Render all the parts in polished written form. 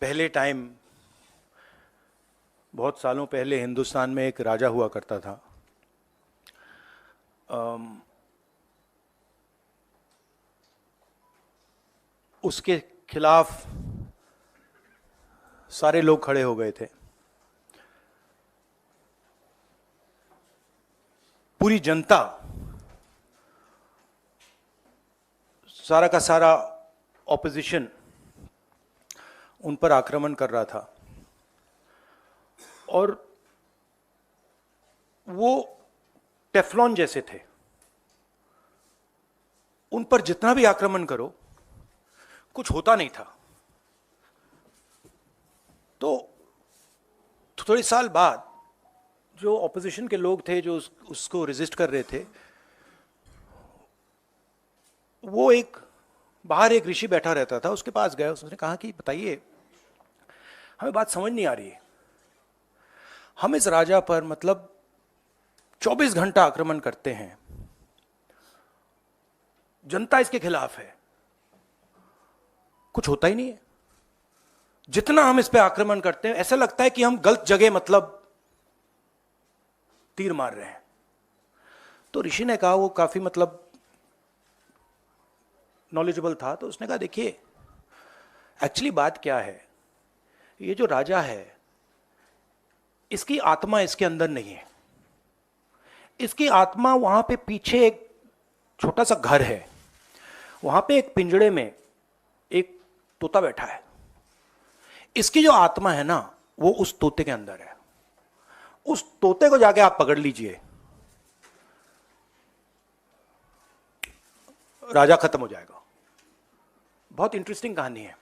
पहले टाइम बहुत सालों पहले हिंदुस्तान में एक राजा हुआ करता था। उसके खिलाफ सारे लोग खड़े हो गए थे। पूरी जनता, सारा का सारा ऑपोजिशन उन पर आक्रमण कर रहा था और वो टेफ्लॉन जैसे थे। उन पर जितना भी आक्रमण करो कुछ होता नहीं था। तो थोड़े साल बाद जो ऑपोजिशन के लोग थे जो उसको रेजिस्ट कर रहे थे, वो बाहर एक ऋषि बैठा रहता था, उसके पास गए। उसने कहा कि बताइए, हमें बात समझ नहीं आ रही है। हम इस राजा पर 24 घंटा आक्रमण करते हैं, जनता इसके खिलाफ है, कुछ होता ही नहीं है। जितना हम इस पे आक्रमण करते हैं ऐसा लगता है कि हम गलत जगह तीर मार रहे हैं। तो ऋषि ने कहा, वो काफी नॉलेजेबल था, तो उसने कहा देखिए, एक्चुअली बात क्या है, ये जो राजा है इसकी आत्मा इसके अंदर नहीं है। इसकी आत्मा वहां पे पीछे एक छोटा सा घर है, वहां पे एक पिंजड़े में एक तोता बैठा है। इसकी जो आत्मा है ना, वो उस तोते के अंदर है। उस तोते को जाके आप पकड़ लीजिए, राजा खत्म हो जाएगा। बहुत इंटरेस्टिंग कहानी है,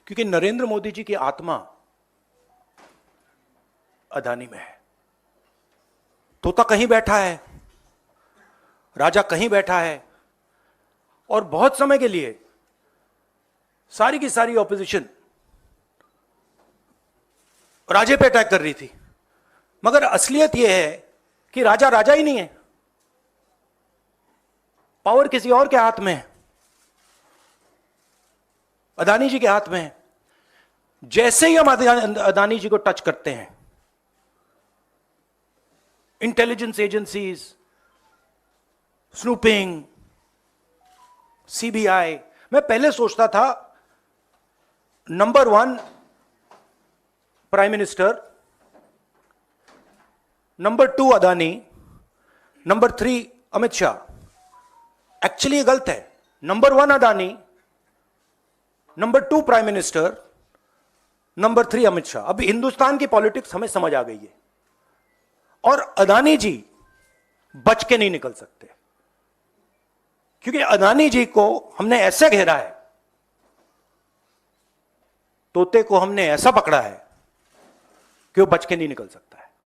क्योंकि नरेंद्र मोदी जी की आत्मा अदानी में है। तोता कहीं बैठा है, राजा कहीं बैठा है, और बहुत समय के लिए सारी की सारी ऑपोजिशन राजे पे अटैक कर रही थी। मगर असलियत यह है कि राजा राजा ही नहीं है, पावर किसी और के हाथ में है, अदानी जी के हाथ में है। जैसे ही हम अदानी जी को टच करते हैं, इंटेलिजेंस एजेंसीज, स्नूपिंग, सीबीआई, मैं पहले सोचता था number 1 prime minister, number 2 Adani, number 3 Amit Shah. Actually ये गलत है। Number 1 Adani, number 2 prime minister, number 3 Amit Shah. अब हिंदुस्तान की पॉलिटिक्स हमें समझ आ गई है, और अदानी जी बच के नहीं निकल सकते, क्योंकि अदानी जी को हमने ऐसे घेरा है, तोते को हमने ऐसा पकड़ा है कि वो बच के नहीं निकल सकता है।